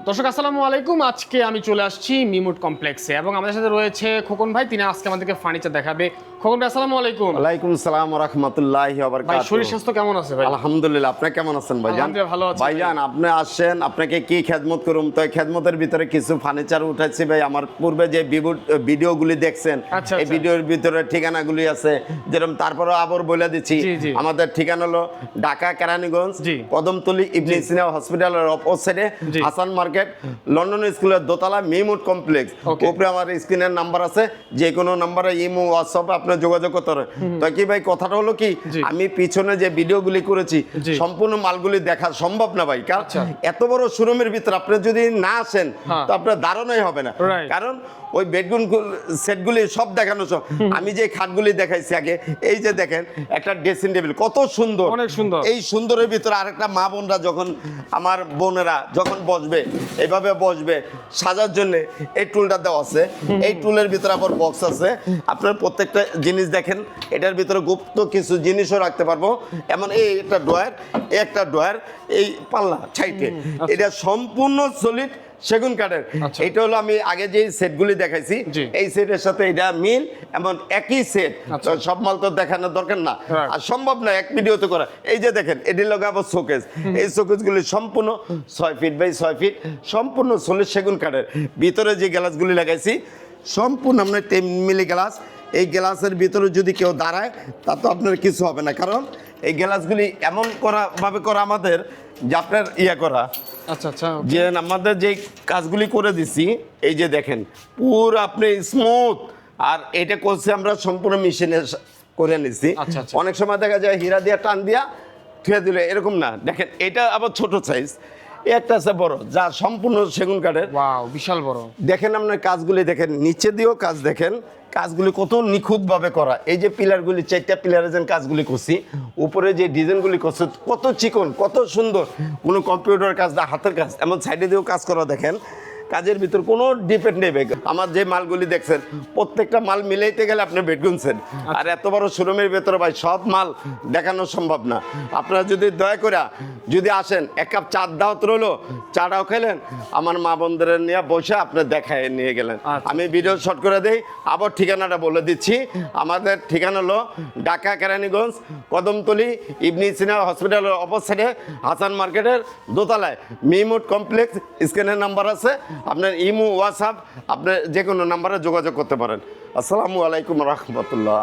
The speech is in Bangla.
দর্শক আসসালামু আলাইকুম। আজকে আমি চলে আসছি মিমুড কমপ্লেক্সে এবং আমাদের সাথে রয়েছে খোকন ভাই। তিনি আজকে আমাদেরকে ফার্নিচার দেখাবে। খোকন ভাই আসসালামু আলাইকুম। ওয়ালাইকুম সালাম ওয়া রাহমাতুল্লাহি ওয়া ভাই বারাকাতুহু। শরীর স্বাস্থ্য কেমন আছে ভাই? আলহামদুলিল্লাহ, আপনি কেমন আছেন ভাইজান? আলহামদুলিল্লাহ ভালো আছি ভাইজান আপনি আসেন, আপনাকে কি খেদমত করুম? তো এই খেদমতের ভিতরে কিছু ফার্নিচার উঠাইছি ভাই। আমার পূর্বে যে ভিডিওগুলি দেখছেন, আচ্ছা, এই আচ্ছা। ভিডিওর ভিতরে ঠিকানাগুলি আছে যেরকম। তারপরে আবার বলে দিচ্ছি, জি, জি। আমাদের ঠিকানা হলো ঢাকা কেরানীগঞ্জ, জি। কদমতলী ইবনে সিনা হসপিটালের অপোজিটে জি। হাসান মার্কেট, লন্ডন স্কুলের দোতলা মিমুড কমপ্লেক্স। Okay. উপরে আমার স্ক্রিনের নাম্বার আছে, যে কোনো নাম্বারে ইমো হোয়াটসঅ্যাপে আপনি যোগাযোগ করতে পারেন। তো কি ভাই, কথাটা হলো কি, জি। আমি পিছনে যে ভিডিওগুলি করেছি জি। সম্পূর্ণ মালগুলি দেখা সম্ভব না ভাই। কারণ আচ্ছা। এত বড় শোরুমের ভিতরে আপনি যদি না আসেন হ্যাঁ। তো আপনার ধারণাই হবে না। Right. কারণ ওই বেডরুম সেটগুলি সব দেখানো সব। আমি যে খাটগুলি দেখাইছি আগে, এই যে দেখেন একটা ড্রেসিং টেবিল কত সুন্দর, অনেক সুন্দর। এই সুন্দরের ভিতরে আরেকটা মা বোনরা যখন, আমার বোনেরা যখন বসবে, এইভাবে বসবে সাজার জন্য এই টুলটা দেওয়া আছে। এই টুলের ভিতরে আবার বক্স আছে। আপনার প্রত্যেকটা জিনিস দেখেন, এটার ভিতরে গুপ্ত কিছু জিনিসও রাখতে পারবো। এমন এই একটা ড্রয়ার, একটা ড্রয়ার, এই পাল্লা ছাইটে, এটা সম্পূর্ণ সলিড সেগুন কাঠের। আচ্ছা। এটা হলো আমি আগে যে সেটগুলি দেখাইছি, জি। এই সেটের সাথে এটা মিল, এমন একই সেট। আচ্ছা। সব মাল তো দেখানোর দরকার না, Right. আর সম্ভব না এক ভিডিওতে করা। এই যে দেখেন, এটি লোক আবার শোকেস। এই শোকেসগুলি সম্পূর্ণ 6 ফিট বাই 6 ফিট, সম্পূর্ণ সলিড সেগুন কাঠের। ভিতরে যে গ্লাসগুলি লাগাইছি সম্পূর্ণ আপনার 10 মিলি গ্লাস। এই গ্লাসের ভিতরে যদি কেউ দাঁড়ায় তা তো আপনার কিছু হবে না, কারণ এই গ্লাসগুলি এমন ভাবে করা আমাদের, যে আপনার করা, আচ্ছা আচ্ছা। যে আমাদের যে কাজগুলি করে দিছি, এই যে দেখেন পুরো আপনি স্মুথ। আর এটা করছি আমরা সম্পূর্ণ মেশিনে করে নিছি। আচ্ছা, আচ্ছা। অনেক সময় দেখা যায় হীরা দিয়া টান দিয়া থুয়ে দিলে, এরকম না। দেখেন এটা আবার ছোট সাইজ, একটা আছে বড়, যা সম্পূর্ণ সেগুন কাঠের। ওয়াও, বিশাল বড়। দেখেন আপনার কাজগুলি দেখেন, নিচে দিয়েও কাজ দেখেন, কাজগুলি কত নিখুঁতভাবে করা। এই যে পিলারগুলি, 4টা পিলারের যে কাজগুলি করছি, উপরে যে ডিজাইনগুলি করছে কত চিকন, কত সুন্দর। কোনো কম্পিউটার কাজ না, হাতের কাজ। এমন সাইডে দিয়েও কাজ করা দেখেন, কাজের ভিতর কোনো ডিপেন্ড নেই। আমার যে মালগুলি দেখছেন, প্রত্যেকটা মাল মিলাইতে গেলে আপনি বেড গুনছেন। আর এত বড় শোরুমের ভেতরে ভাই সব মাল দেখানো সম্ভব না। আপনারা যদি দয়া করে যদি আসেন, 1 কাপ চা দাওয়াত রইলো, চাটাও খেলেন, আমার মা বোনদের নিয়ে বসে আপনি দেখায় নিয়ে গেলেন। আচ্ছা। আমি ভিডিও শর্ট করে দিই, আবার ঠিকানাটা বলে দিচ্ছি। আমাদের ঠিকানা হলো ঢাকা কেরানীগঞ্জ, কদমতলী ইবনে সিনা হসপিটালের অপোজিটে হাসান মার্কেটের দোতলায় মিমুড কমপ্লেক্স। স্ক্রিনের নাম্বার আছে, আপনার ইমো হোয়াটসঅ্যাপ, আপনার যে কোনো নাম্বারে যোগাযোগ করতে পারেন। আসসালামু আলাইকুম রহমতুল্লাহ।